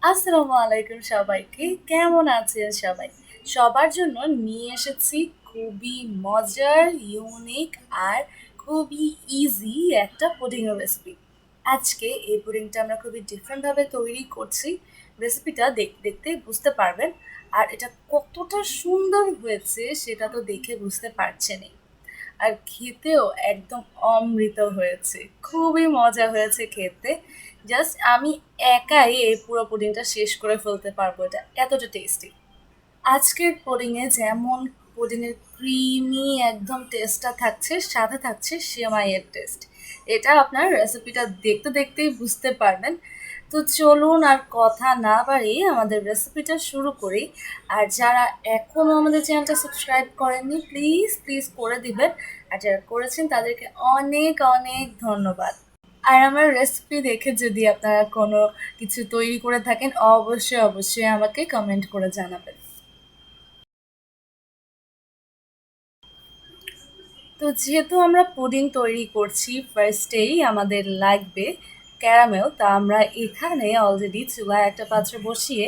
আসসালামু আলাইকুম সবাইকে। কেমন আছেন সবাই? সবার জন্য নিয়ে এসেছি খুবই মজার, ইউনিক আর খুবই ইজি একটা পুডিংয়ের রেসিপি। আজকে এই পুডিংটা আমরা খুবই ডিফারেন্টভাবে তৈরি করছি। রেসিপিটা দেখতেই বুঝতে পারবেন। আর এটা কতটা সুন্দর হয়েছে সেটা তো দেখে বুঝতে পারছেনই। আর খেতেও একদম অমৃত হয়েছে, খুবই মজা হয়েছে খেতে। জাস্ট আমি একাই এই পুরো পুডিংটা শেষ করে ফেলতে পারবো, এটা এতটা টেস্টি। আজকের পুডিংয়ে যেমন পুডিংয়ের ক্রিমি একদম টেস্টটা থাকছে, সাথে থাকছে সেমাইয়ের টেস্ট। এটা আপনার রেসিপিটা দেখতে দেখতেই বুঝতে পারবেন। তো চলুন আর কথা না বাড়িয়ে আমাদের রেসিপিটা শুরু করি। আর যারা এখনও আমাদের চ্যানেলটা সাবস্ক্রাইব করেননি, প্লিজ প্লিজ করে দিবেন। আর যারা করেছেন তাদেরকে অনেক অনেক ধন্যবাদ। আর আমার রেসিপি দেখে যদি আপনারা কোনো কিছু তৈরি করে থাকেন, অবশ্যই অবশ্যই আমাকে কমেন্ট করে জানাবেন। তো যেহেতু আমরা পুডিং তৈরি করছি, ফার্স্টেই আমাদের লাগবে ক্যারামেল। তা আমরা এখানে অলরেডি চুলায় একটা পাত্র বসিয়ে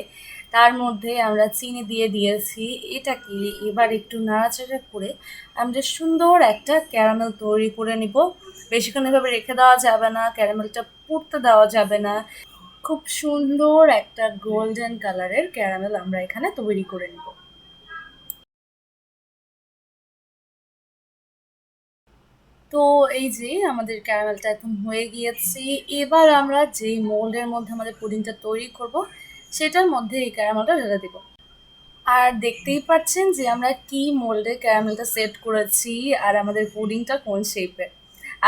তার মধ্যে আমরা চিনি দিয়ে দিয়েছি। এটাকে এবার একটু নাড়াচাড়া করে আমরা সুন্দর একটা ক্যারামেল তৈরি করে নিব। বেশিক্ষণ এভাবে রেখে দেওয়া যাবে না, ক্যারামেলটা পুড়তে দেওয়া যাবে না। খুব সুন্দর একটা গোল্ডেন কালারের ক্যারামেল আমরা এখানে তৈরি করে নিব। তো এই যে আমাদের ক্যারামেলটা এখন হয়ে গিয়েছে। এবার আমরা যেই মোল্ডের মধ্যে আমাদের পুডিংটা তৈরি করব সেটার মধ্যে এই ক্যারামেলটা ঢেলে দেব। আর দেখতেই পাচ্ছেন যে আমরা কি মোল্ডে ক্যারামেলটা সেট করেছি আর আমাদের পুডিংটা কোন শেপে।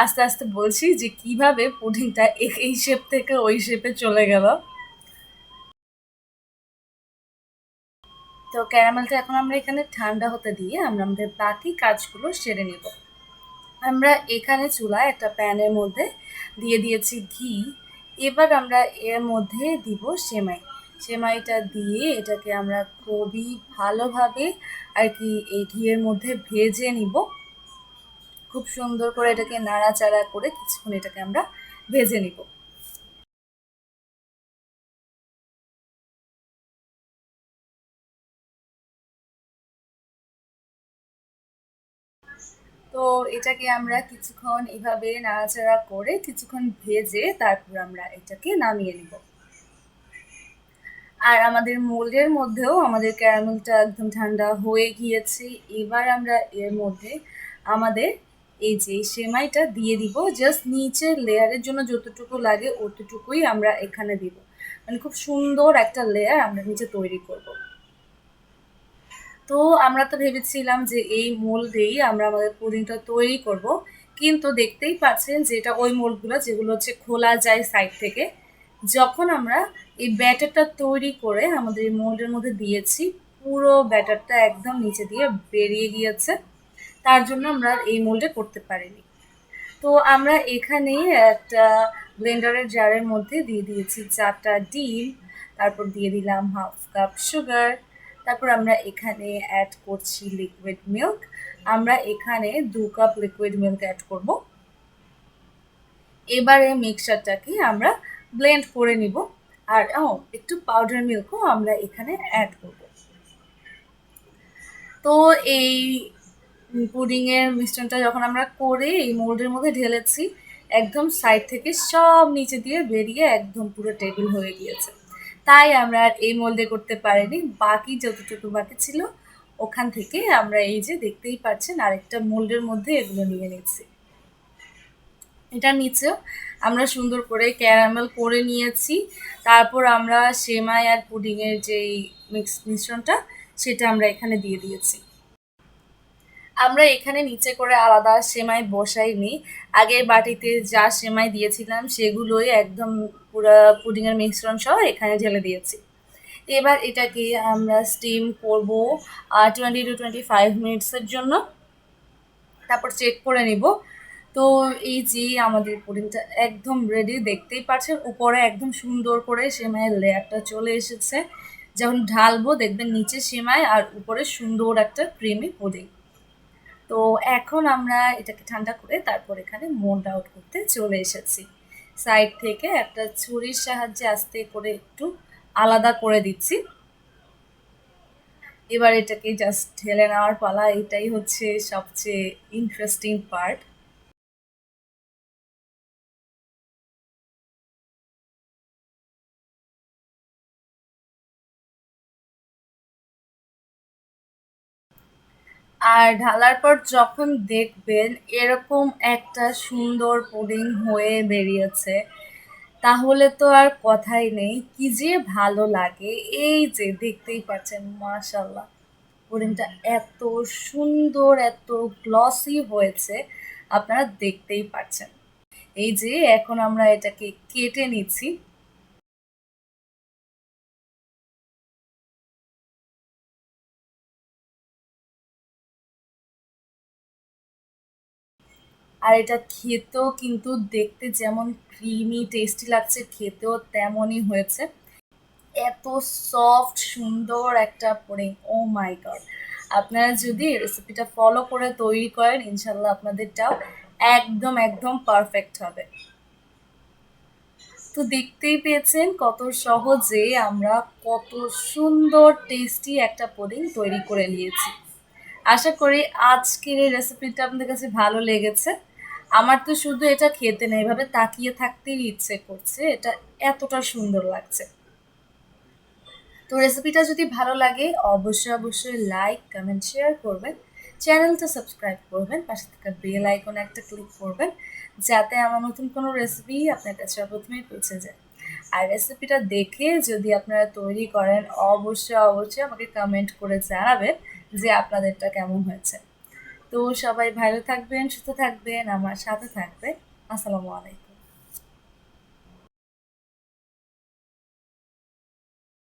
আস্তে আস্তে বলছি যে কিভাবে পুডিংটা এই শেপ থেকে ওই শেপে চলে গেল। তো ক্যারামেলটা এখন আমরা এখানে ঠান্ডা হতে দিয়ে আমরা আমাদের বাকি কাজগুলো সেরে নেব। আমরা এখানে চুলায় একটা প্যানের মধ্যে দিয়ে দিয়েছি ঘি। এবার আমরা এর মধ্যে দিব সেমাই। সেমাইটা দিয়ে এটাকে আমরা খুবই ভালোভাবে আর কি এই ঘিয়ের মধ্যে ভেজে নিব। খুব সুন্দর করে এটাকে নাড়াচাড়া করে কিছুক্ষণ এটাকে আমরা ভেজে নিব। তো এটাকে আমরা কিছুক্ষণ এভাবে নাড়াচাড়া করে কিছুক্ষণ ভেজে তারপর আমরা এটাকে নামিয়ে নিব। আর আমাদের মোল্ডের মধ্যেও আমাদের ক্যারামেলটা একদম ঠান্ডা হয়ে গিয়েছে। এবার আমরা এর মধ্যে আমাদের এই যে সেমাইটা দিয়ে দিব। জাস্ট নিচের লেয়ারের জন্য যতটুকু লাগে অতটুকুই আমরা এখানে দিব। মানে খুব সুন্দর একটা লেয়ার আমরা নিচে তৈরি করব। তো আমরা তো ভেবেছিলাম যে এই মোল্ডেই আমরা আমাদের পুডিংটা তৈরি করব, কিন্তু দেখতেই পাচ্ছেন যে এটা ওই মোল্ডগুলো যেগুলো হচ্ছে খোলা যায় সাইড থেকে। যখন আমরা এই ব্যাটারটা তৈরি করে আমাদের এই মোল্ডের মধ্যে দিয়েছি, পুরো ব্যাটারটা একদম নিচে দিয়ে বেরিয়ে গিয়েছে। তার জন্য আমরা এই মোল্ডে করতে পারিনি। তো আমরা এখানে একটা ব্লেন্ডারের জারের মধ্যে দিয়ে দিয়েছি 4টা ডিম, তারপর দিয়ে দিলাম হাফ কাপ সুগার, তারপর আমরা এখানে অ্যাড করছি লিকুইড মিল্ক। আমরা এখানে 2 কাপ লিকুইড মিল্ক অ্যাড করব। এবারে মিক্সচারটাকে আমরা ব্লেন্ড করে নিব। আর একটু পাউডার মিল্কও আমরা এখানে অ্যাড করব। তো এই পুডিংয়ের মিশ্রণটা যখন আমরা করে এই মোল্ডের মধ্যে ঢেলেছি, একদম সাইড থেকে সব নিচে দিয়ে বেরিয়ে একদম পুরো টেবিল হয়ে গিয়েছে। তাই আমরা আর এই মোল্ডে করতে পারিনি। বাকি যতটুকু বাকি ছিল ওখান থেকে আমরা এই যে দেখতেই পাচ্ছেন আরেকটা মোল্ডের মধ্যে এগুলো নিয়ে নিচ্ছি। এটার নিচেও আমরা সুন্দর করে ক্যারামেল করে নিয়েছি। তারপর আমরা সেমাই আর পুডিংয়ের যেই মিশ্রণটা সেটা আমরা এখানে দিয়ে দিয়েছি। আমরা এখানে নিচে করে আলাদা সেমাই বসাইনি। আগের বাটিতে যা সেমাই দিয়েছিলাম সেগুলোই একদম পুরো পুডিংয়ের মিশ্রণ সহ এখানে ঢেলে দিয়েছি। এবার এটাকে আমরা স্টিম করব 20 to 25 মিনিটসের জন্য। তারপর চেক করে নিব। তো এই যে আমাদের পুডিংটা একদম রেডি, দেখতেই পাচ্ছেন উপরে একদম সুন্দর করে সেমাইয়ের লেয়ারটা চলে এসেছে। যখন ঢালবো দেখবেন নিচে সেমাই আর উপরে সুন্দর একটা ক্রিমি পুডিং। তো এখন আমরা এটাকে ঠান্ডা করে তারপর এখানে মোল্ড আউট করতে চলে এসেছি। সাইড থেকে একটা ছুরির সাহায্যে আস্তে করে একটু আলাদা করে দিচ্ছি। এবার এটাকে জাস্ট ঢেলে নেওয়ার পালা, এটাই হচ্ছে সবচেয়ে ইন্টারেস্টিং পার্ট। আর ঢালার পর যখন দেখবেন এরকম একটা সুন্দর পুডিং হয়ে বেরিয়েছে, তাহলে তো আর কথাই নেই, কি যে ভালো লাগে। এই যে দেখতেই পাচ্ছেন, মাশাল্লাহ, পুডিংটা এত সুন্দর, এত গ্লসি হয়েছে, আপনারা দেখতেই পাচ্ছেন। এই যে এখন আমরা এটাকে কেটে নিচ্ছি। আর এটা খেতেও কিন্তু দেখতে যেমন ক্রিমি টেস্টি লাগছে, খেতেও তেমনই হয়েছে। এত সফট সুন্দর একটা পুডিং, ও মাই গড! আপনারা যদি রেসিপিটা ফলো করে তৈরি করেন, ইনশাল্লাহ আপনাদেরটাও একদম একদম পারফেক্ট হবে। তো দেখতেই পেয়েছেন কত সহজে আমরা কত সুন্দর টেস্টি একটা পুডিং তৈরি করে নিয়েছি। আশা করি আজকের এই রেসিপিটা আপনাদের কাছে ভালো লেগেছে। আমার তো শুধু এটা খেতে না, এভাবে তাকিয়ে থাকতেই ইচ্ছে করছে, এটা এতটা সুন্দর লাগছে। তো রেসিপিটা যদি ভালো লাগে অবশ্যই অবশ্যই লাইক কমেন্ট শেয়ার করবেন, চ্যানেলটা সাবস্ক্রাইব করবেন, পাশে থাকা বেল আইকনে একটা ক্লিক করবেন, যাতে আমার নতুন কোনো রেসিপি আপনার কাছে প্রথমেই পৌঁছে যায়। আর রেসিপিটা দেখে যদি আপনারা তৈরি করেন, অবশ্যই অবশ্যই আমাকে কমেন্ট করে জানাবেন যে আপনাদেরটা কেমন হয়েছে। তো সবাই ভালো থাকবেন, সুস্থ থাকবেন, আমার সাথে থাকবেন। আসসালামু আলাইকুম।